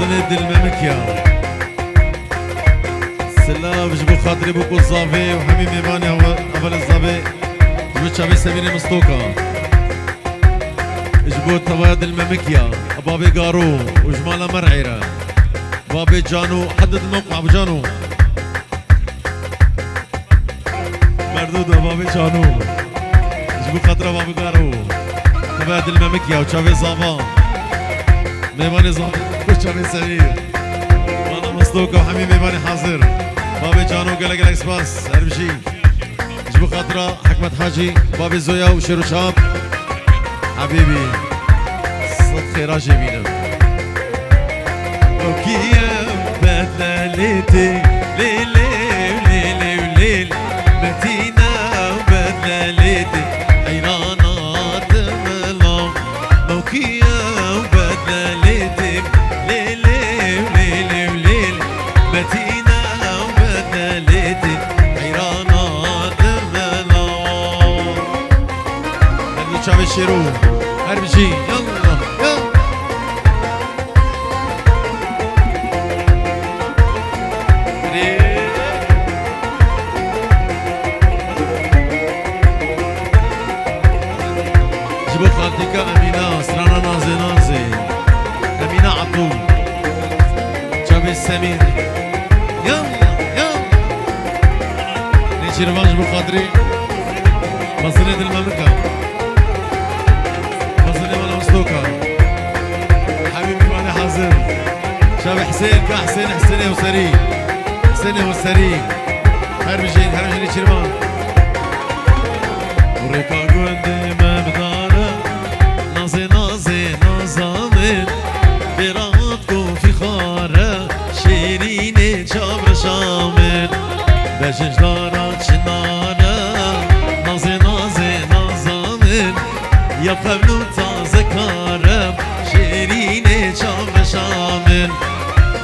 مزنة الممكيا سلام جبو خاطري بوكو الزافي وحميمي باني أول الزافي جبو تشافي سميري مستوكا جبو تواد الممكيا بابي قارو وجمالة مرعيرة بابي جانو حدد الموقع ابو جانو مردودة بابي جانو جبو خاطرة بابي قارو تواد الممكيا وتشافي زافا ميباني زافي وتشافي سمير وانا مستوكا وحميمي باني حاضر بابي جانو قلق قلق سباس هربشي جبو خاطرة حكمة حاجي بابي زويا وشيرو شاب حبيبي صدقي راجي بينا وكيا بدلاليتي ليلي وليلي وليل متينا بدلاليتي حيرانات ملام وكيا بدلاليتي ليلي وليلي وليل متينا بدلاليتي حيرانات ملام هلو شعب الشيرو هربجي يلا جبو خالتك أمينة سرانا نازي نازي أمينة عطول شابي السمير يلا يلا نيشي رفان جبو خاطري مصرية المملكة مصرية مالا مستوكا حبيبي وانا حاضر شابي حسين كحسين حسيني وسري حسيني وسري هربجين نيشي رفان وريكا قوندي ما بدارة نازي نازي نازامن براتكم في خارة شيريني جابر شامن بجنج دارات شنارة نازي نازي نازامن يبقى بلو تازة كارم شيريني جابر شامن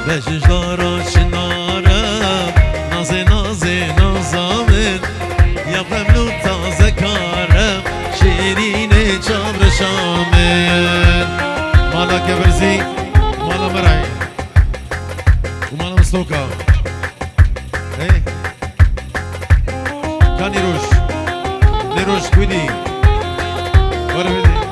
بجنج دارات شنارة نازي نازي نازامن يبقى بلو تازة كارم شيريني جابر شامن مالا كبرزي مالا مرعي ومالا مستوكا ايه كان يروش كويدي ورا بدي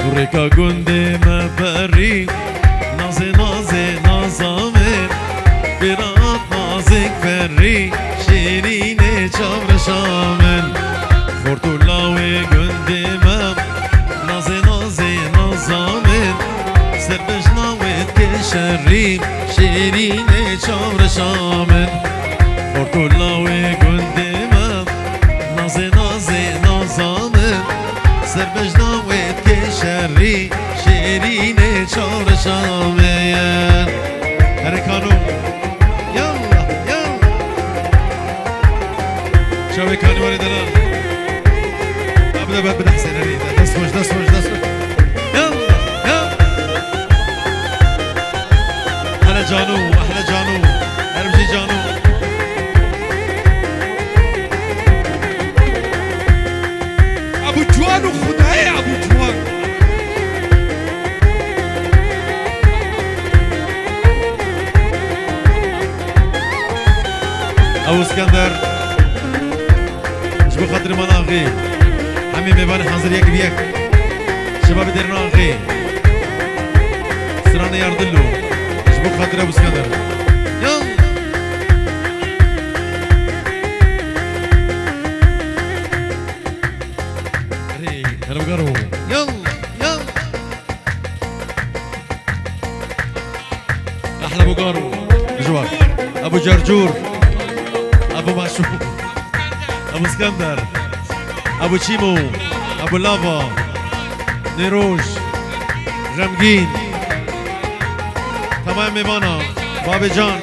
وريكا قندي ما بري نازي نازي نازامر برات نازك فري شيريني جابر شامن خورتو لاوي قندي ما نازي نازي نازامر سربجنا وتكشري شيريني جابر شامن خورتو لاوي قندي ما نازي نازي نازامر سربجنا وتكشري شيريني جابر شامن هركانو يلا يلا شوي كانوا ولدنا ابدا حسين علي دسوج يلا يلا احلى جانو ارمجي جانو ابو جوان وخدعي ابو جوان ابو اسكندر جبو خاطر مناغي عمي ميبان حاضر يك بيك شباب درناغي سراني يردلو جبو خاطر ابو اسكندر يلا هلا بقرو يلا احلى ابو قارو جوار ابو جرجور ابو ماشو ابو اسكندر ابو تشيمو ابو لافا نيروش غمگين تمام ميمانا بابي جان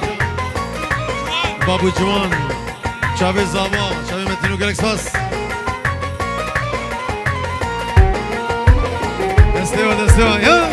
بابو جوان شابي زابا شابي متينو جالكس باس دستوا يا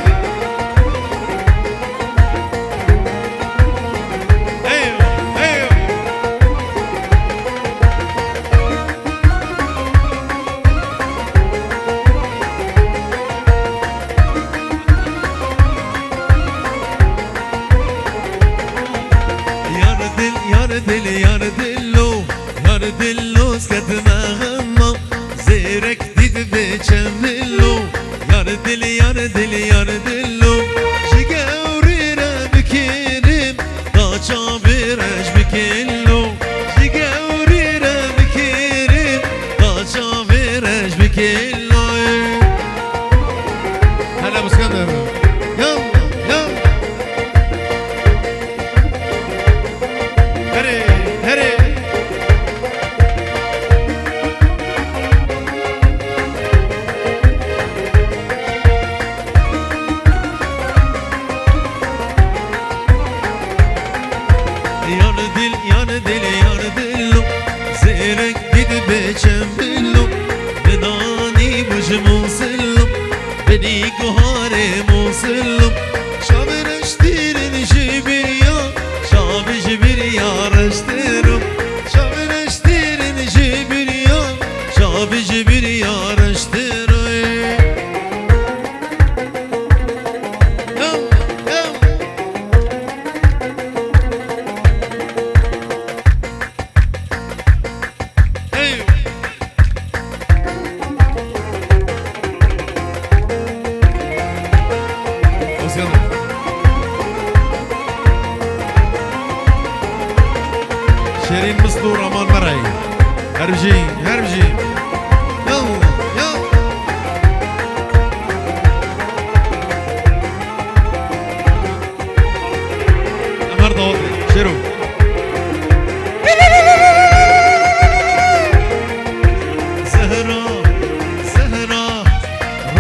كله هلا ابو اسكندر يلا يلا هري هري ياردلو زيرك gidip بچمبلو بداني مش موصلو بدي قهاري موصلو شابرش تيرن جبريا شاب جبريا رشترو شابرش تيرن جبريا شاب جبريا رشترو شيرين مصدور امان مرعي هربجي هربجي يلا يلا امر ضوضي شيرو زهرة زهرة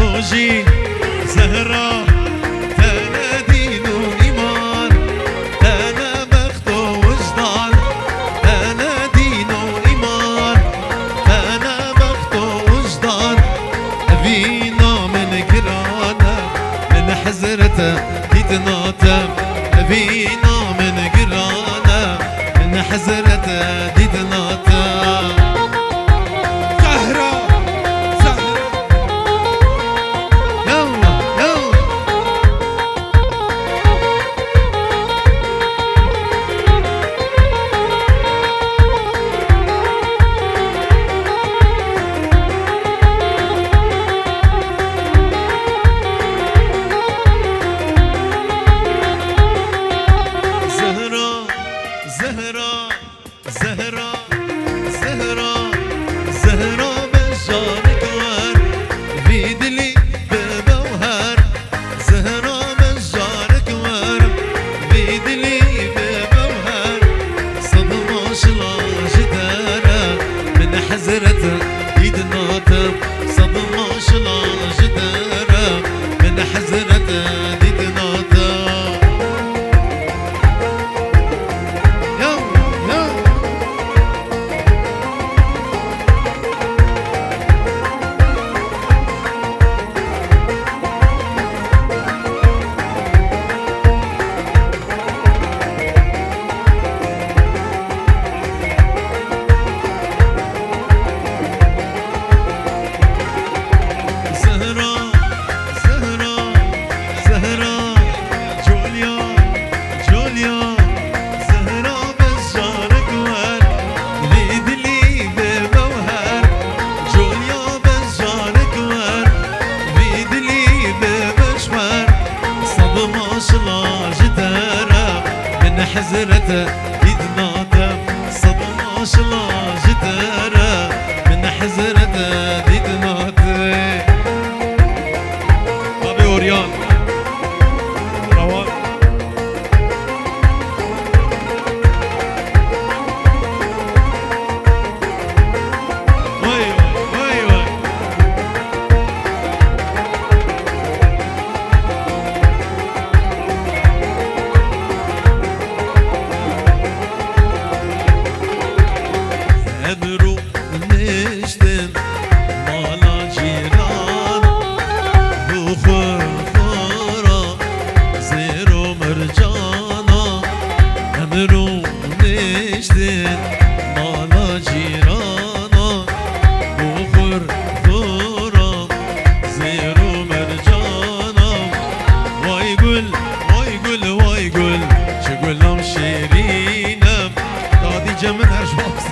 روجي زهرة ديدناتا بينا من قرانا من حزرته ديدناتا زهرة زهرة يلا يلا زهرة زهرة زهرة زهرة بشارك ور بيدلي ببوهر زهرة بشارك ور بيدلي ببوهر صدمة شلاش دارة من حزرته يدناته صدمة شلاش دارة من حزرته يدناته حزرته يدناته صدمة شلاش داره من حزرته يدناته بابي أوريان روان وي وي وي أبرو نشتم مالا جيران بخفارا زيرو مرجانا أبرو نشتم مالا جيرانا بخفارا زيرو مرجانا وايقول وايقول وايقول شقول لهم شيرينم دادي جمن هرشواس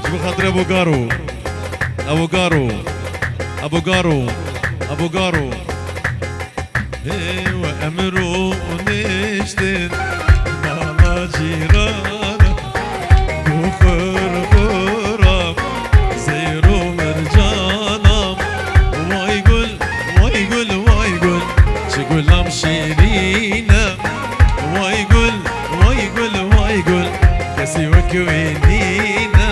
جيبوا خاطر ابو قارو ابو قارو ابو قارو ابو قارو ايوه امرو نشتن مالا جيرانا بخور خورم زيرو مرجانم واي قل واي قل واي قل شقولم شيرينه واي قل واي قل واي قل كسي وكوينينا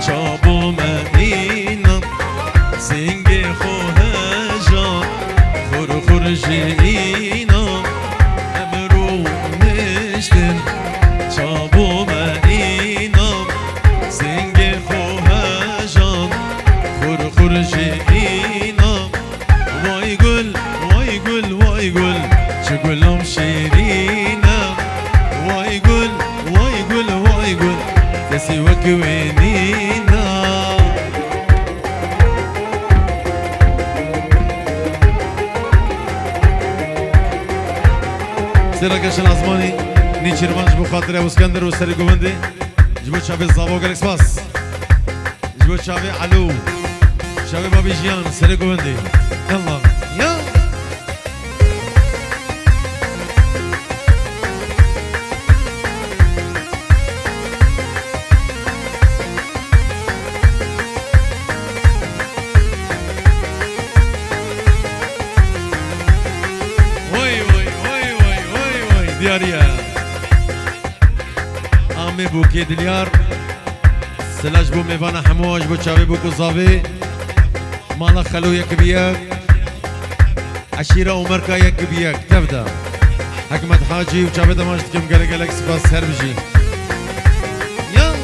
چابو مدینم سنگ خوهجان خور خور جینم امرو نشتن چابو مدینم سنگ خوهجان خور خور جینم وای گل وای گل وای گل چگلم شیرینم وای گل وای گل وای گل كسي وكوينينا سيركش العزماني نيشيرمان جبو خاطر ابو اسكندر وسري قومندي جبو شابي الزابو قالك سباس جبو شابي علو شابي بابي جيان سري قومندي يلا يلا دياريا عمي بوكي دليار سلاج بو ميفانا حمواج بو تشافي بو كوزافي مالا خلو يك بياك عشيرة ومركا يك بياك تبدا حكمت حاجي وتشافي دماجت كم قالك قالك سباس هربجي يلا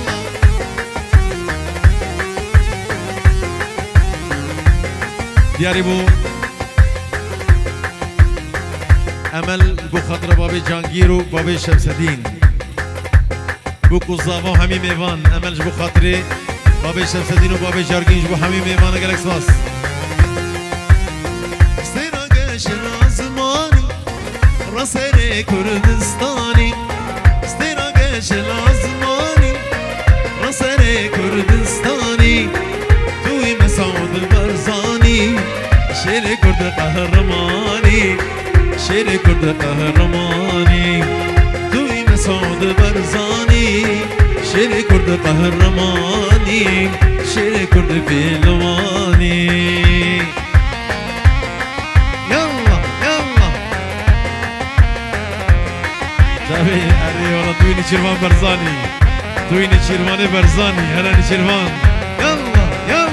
دياري بو امل بو خاطر بابي جانگيرو بابي شمس الدين بو كوزافا همي ميوان امل بو خاطري بابي شمس الدين وبابي جارگين بو همي ميوان قالك سواس استراقش الازماني راسيري كردستاني استراقش الازماني راسيري كردستاني توي مسعود برزاني شيري كرد قهرماني شيري كرد قهرماني توي مسعود برزاني شيري كرد قهرماني شيري كرد بيلواني يلا يلا جابي اري والله توي نشيرمان برزاني توي نشيرماني برزاني هلا نشيرمان يلا يلا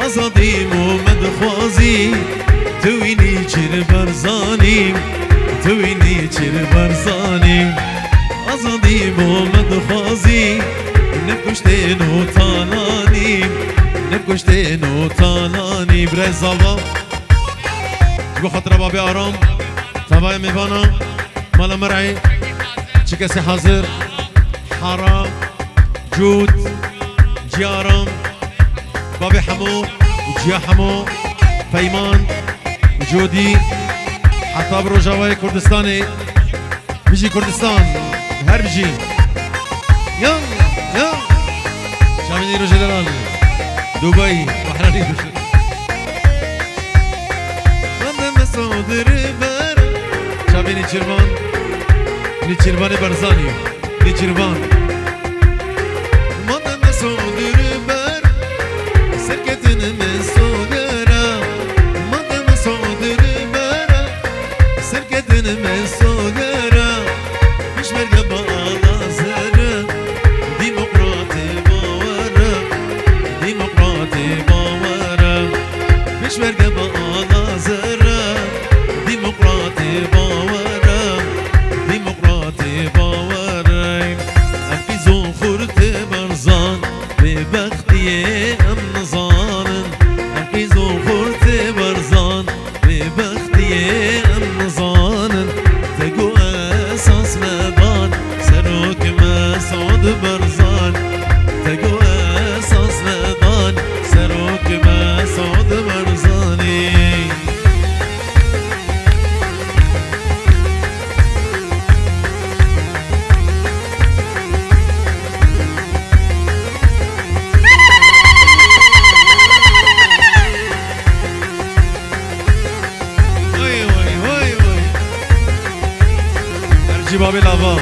آزادی مومد خوازی توینی چیر برزانی توینی چیر برزانی آزادی مومد خوازی نکشته نو تانانی نکشته نو تانانی برای زاوا جبو خاطر بابی آرام تبای میوانا مالا مرعی چه کسی حاضر حرام جود جیارم بابي حمو وجيا حمو فيمان وجودي حتى بروجاوي كردستاني بيجي كردستان هر بيجي يلا يلا شاميني روجي دلال دبي بحراني وانا مسعود ريفر شاميني تشيرمان نيتشيرماني برزاني نيتشيرمان وانا مسعود ريفر سركتن مسودرا ماذا مسودر برا سركتن مسودرا مش مرقبة على زرا ديمقراطي باورا ديمقراطي بجي بابي لافا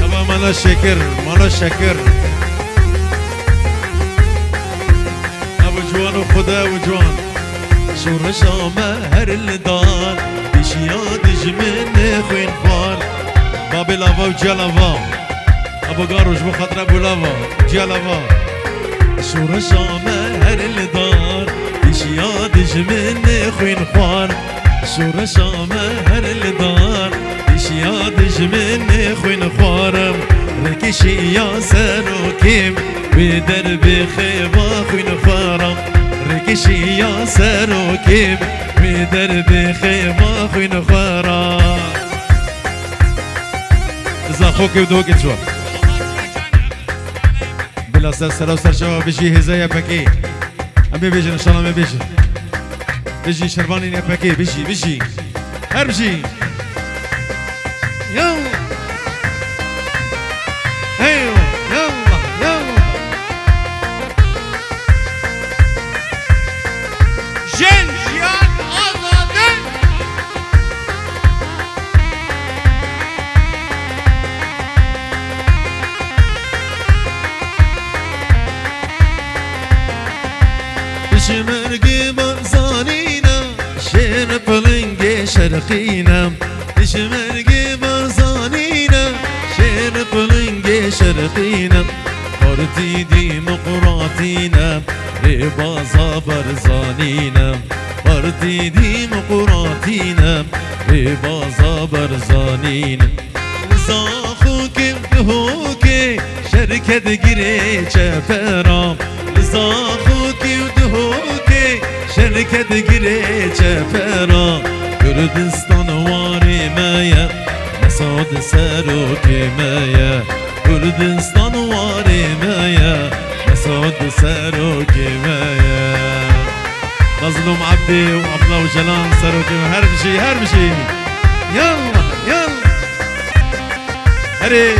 أبا مالا شكر مالا شكر أبو جوان وخدا وجوان شورشا مهر الدار بشياد جمن خوين خال بابي لافا وجا لافا أبو قاروش بخطر أبو لافا جا لافا شورشا مهر الدار بشياد جمن خوين خال شورشا مهر الدار بشياد جمن خوين خوارم ركشي يا سروكيم بدرب خيبا خوين خوارم ركشي يا سروكيم بدرب خيبا خوين خوارم زاخوك ودوك تشوف بلا سر وسر شباب بيجي هزايا باكي أمي بيجي إن شاء الله ما بيجي بيجي شربانين يا باكي بيجي هربجي يلا ايوه يلا جنجيان آزاده شمرقي برزانينا شير بلنقي شرقينا شمرقي برزانينا شير بلنقي شرقينا بارتي ديمقراطينا ربازا برزانينا بارتي ديمقراطينا ربازا برزانينا لزاخوكي ودهوكي شركة قري جفرام لزاخوكي ودهوكي شركة قري جفرام كردستان واري مايا مسعود ساروكي مايا كردستان واري مايا مسعود ساروكي مايا مظلوم عبدي وعبد وجلان ساروكي هربشي يلا هري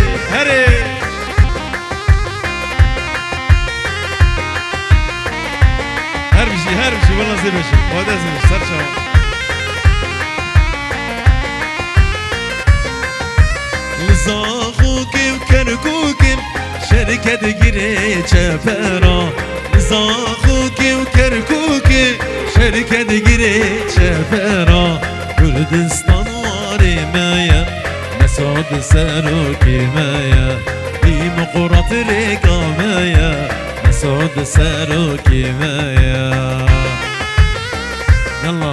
هربشي والله زبشي وهذا زبش سرشا لزاخوكي وكركوكي شركة قري جفرا لزاخوكي وكركوكي شركة قري جفرا كردستان واري مايا مسعود ساروكي مايا ديمقراط ريكا مايا مسعود ساروكي مايا يلا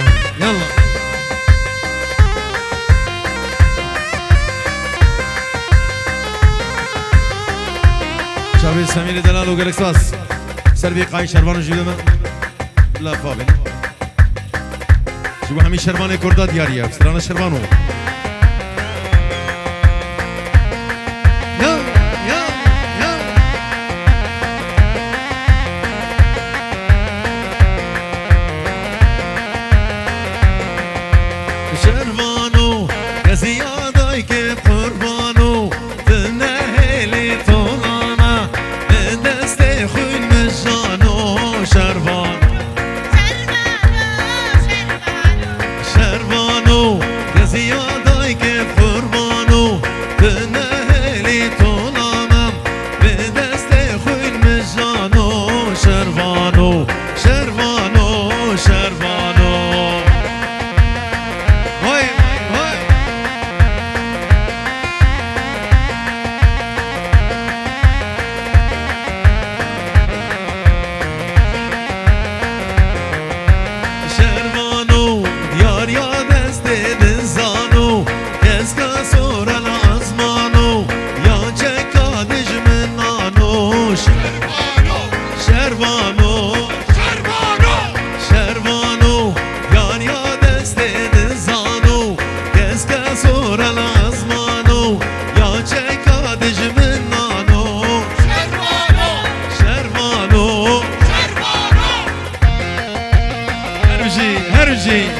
شابي سمير دلال وجالكساس سربي قاي شربان جيدما لا فاضل شو همي شربان كردا دياريه بسرانا شربانو شربانو يا زيادة كيف قربانو تنهلي طولنا دستي خوي مجانو شربانو يا زيادة كيف قربانو تنهلي طولنا دستي خوي مجانو شربانو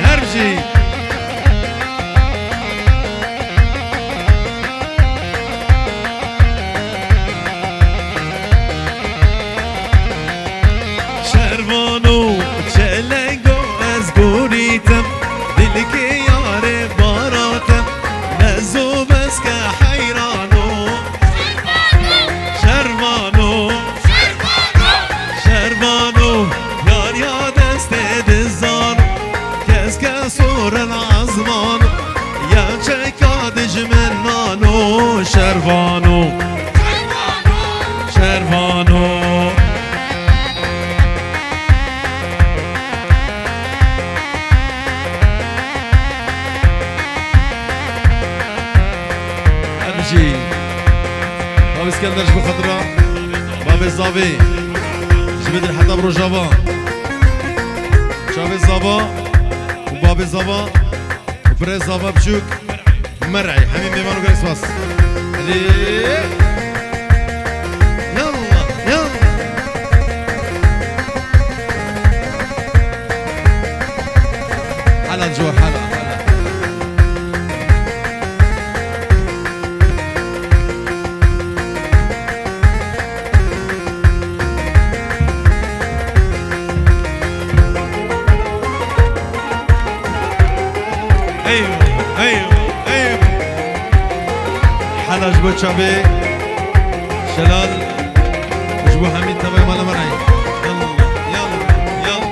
هرجي اسكندر جبو خضرا باب الزابي جبد الحتى بروجافا شاف الزابا وباب الزابا وبريز زابا بشوك مرعي حميم بيمانو قريس باس يلا يلا حلا الجوار حلا ايوه ايوه ايوه حلا جبو تشافي شلال جبو حميد تبعي مالا مرعي يلا يلا يلا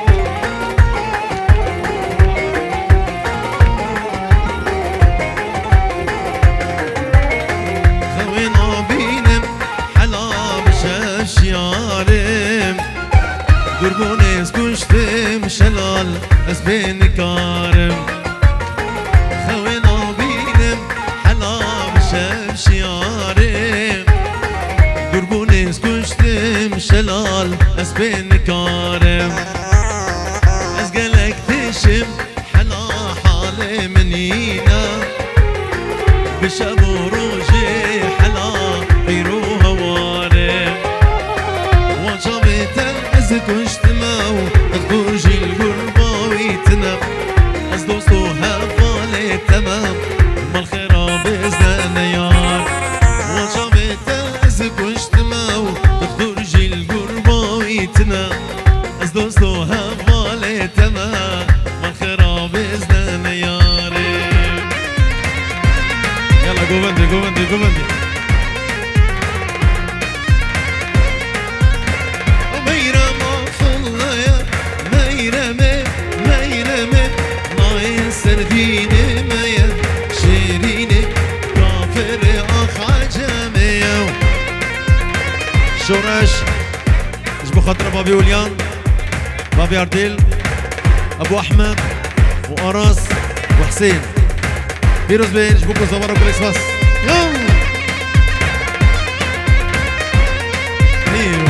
خوينا بينم حلا مشاش يارم دربوني اسكشتم شلال اسبين كارم خوينا بينم حلا مشاش يارم دربوني اسكشتم شلال اسبين كارم ازقلك تشم حلا حالي منينا بشابو روجي حلا غيرو هوارم وجبت الازك واشتماو تخرجي القربة ويتنم از دوستو هفالي تمام بالخيرة بإذن يار وجبت الازك واشتماو تخرجي القربة ويتنم از دوستو هفالي تمام بالخيرة بإذن يار يلا قوبندي قوبندي قوبندي ميرما فضليا ميرمي ميرمي ناين سرديني ميا شيريني كافر اخ عجمي شورش جبو خاطر بابي وليان بابي عرديل ابو احمد وقراص وحسين فيروز بين جبوكو زمارة وكل اكسباس يلا ايوه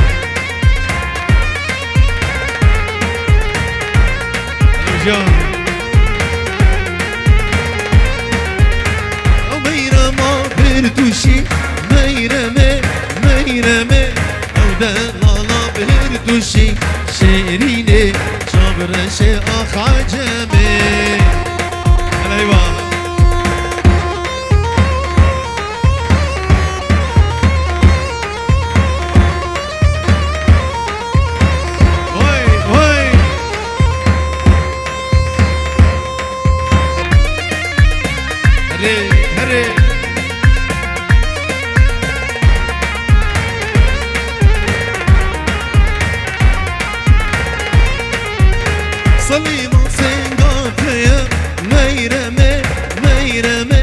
الوجيان ميرما بردوشي ميرمي ميرمي او دلالا بردوشي شيريني شابرشي اخ عجمي ايوه صليما سنقاطية ميرمي ميرمي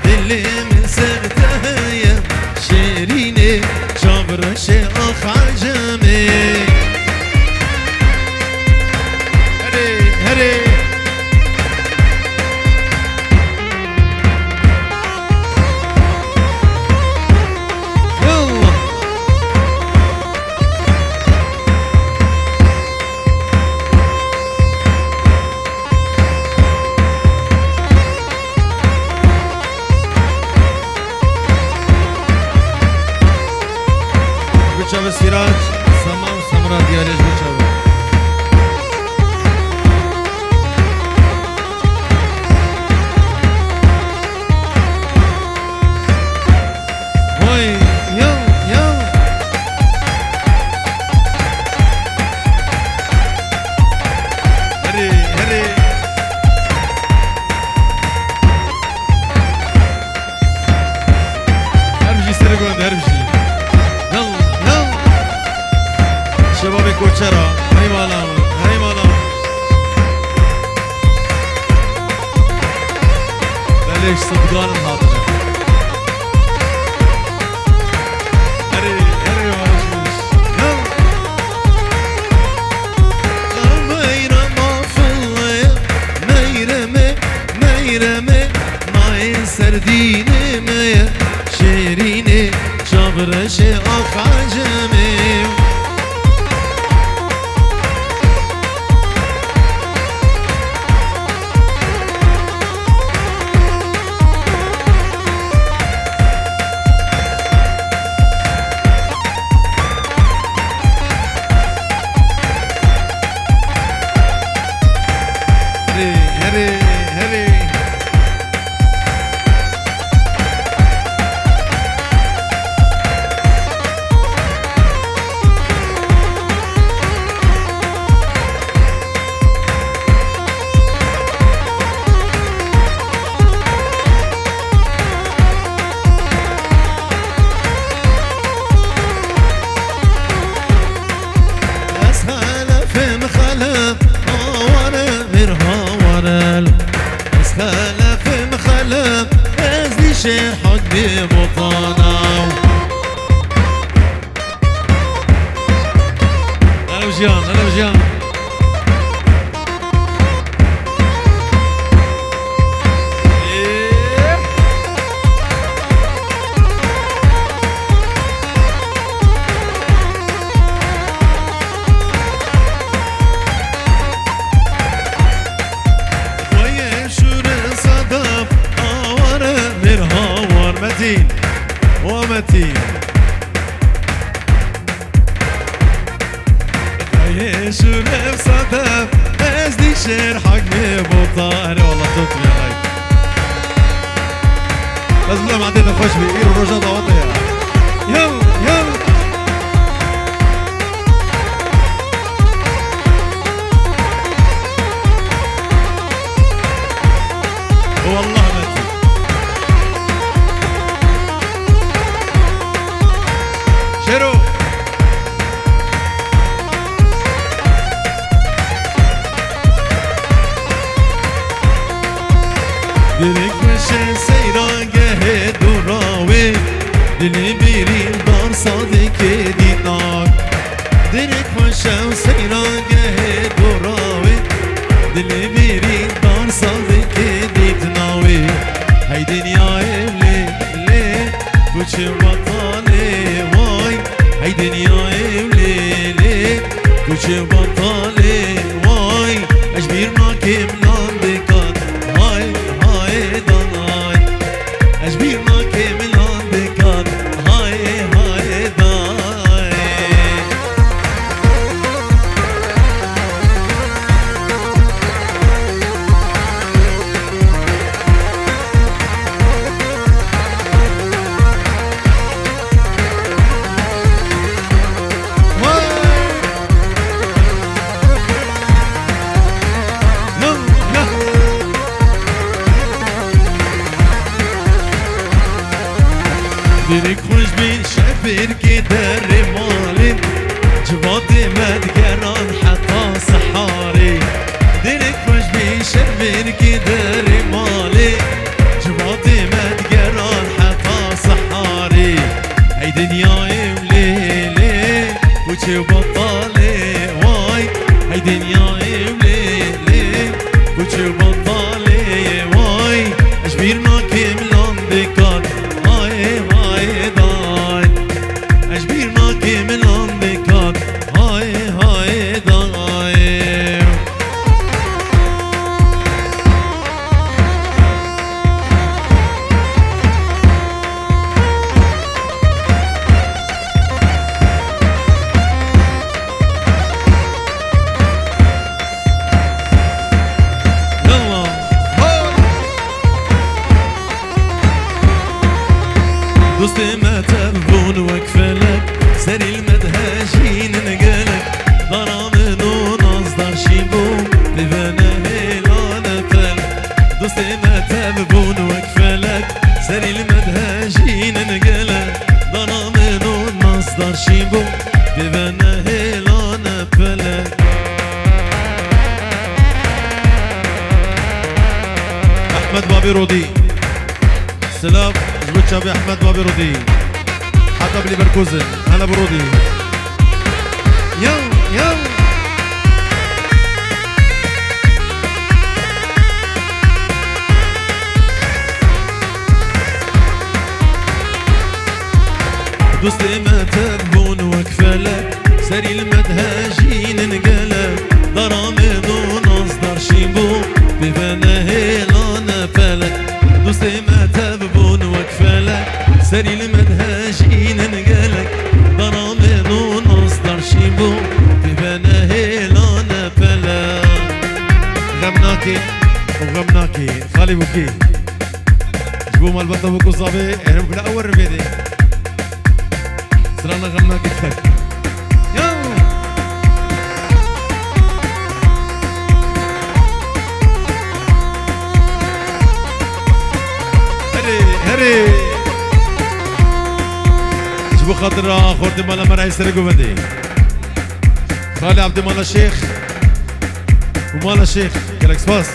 اللي من سرتها شيريني شابرشي اخ عجمي هري هري يلا بتشاف السراج سما وسمرا ديالي بتشاف وي يلا يلا هري هري هرمجي سرقون هرمجي شباب کوچرا هی مالا هی مالا بلش صدقان الحاضر هري هري ماشوش ميرما فضليا ميرمي ميرمي ناين سرديني ميا شيريني شابرشي الشير حقني بطا انا والله صوت يا غاي لازم لهم عديت خوش بي ايرو رجا ضوطي يلا يلا والله متي شيرو Direk meşe seyrange duravi Dili birin dar sadike dinak Direk meşe seyrange duravi Dili birin dar sadike ditnavi Hey dünya evli le Kuçu batale vay Hey dünya evli le Kuçu batale vay Eşbir nakim landikat Hay danay Eşbir nakim landikat Hay day Direk خوش بین شبیر که در مالین جواد مدگران حتا سحاری Direk خوش بین شبیر که در مالین جواد مدگران حتا سحاری ای دنیای ولیلی کوچه بطاله وای ای دنیای ولیلی کوچه بطاله وای اشبیر ناکم لاندکان دوست ما تبون وكفلك سري المدهشين نقلك ضرامن ونصدر شيبو لبنا هيلانا فلك دوست ما تبون وكفلك سري المدهشين نقلك ضرامن ونصدر شيبو لبنا هيلانا فلك أحمد بابي رودي سلام جبت شابي احمد بابي رودي حتى بلي بركوزن هلا برودي يو يو دوست ما تبون وكفلك سري المدهجين نقلك ضرامن ونصدر شيبو بفنا هيلانا فلك دوست ما تبون وكفلك سري المدهجين نقلك ضرامن ونصدر شيبو بفنا هيلانا فلك غمناكي وغمناكي خالي بوكي جبو مال بطل بوكو صابي انا بلا اول ربيدي سرانا غمناكي تفك هري جبو خاطر خورتي مالا مرعي سرقو بدي خالي عبد مالا الشيخ ومالا الشيخ كالك سباس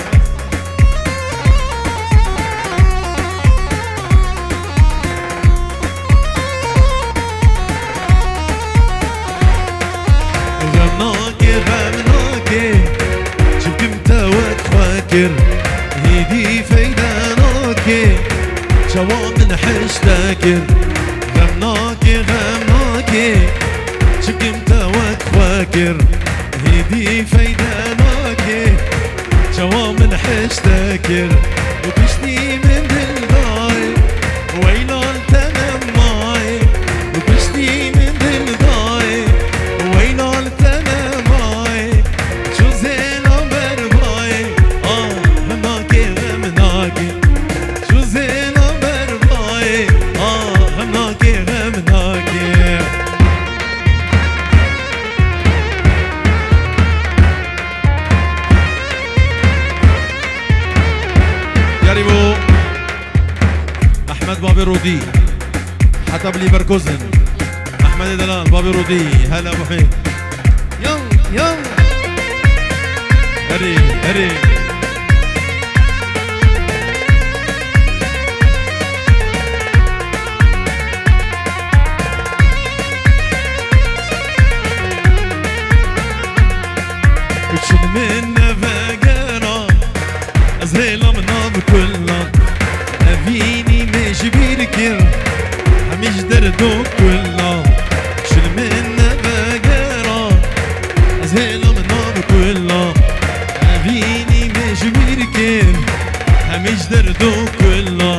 غمناكي شفت متاوك فاكر هيدي فايداناكي شوام حشتاكر غمناكي شفت متاوك فاكر هيدي فايداناكي شوام حشتاكر وبشتي من دلغاي ويلان تنم معي وبشتي من دلغاي ويلان تنم معي شو زين عمر باي بابي رودي حتى بليفركوزن احمد دلال بابي رودي هلا ابو حميد يلا يلا هري هري كل من نفقنا أزهيلا من ناب كلنا أبيني ماشي بيركر هميش دردو كلنا كل من نفقنا أزهيلا من ناب كلنا أبيني ماشي بيركر هميش دردو كلنا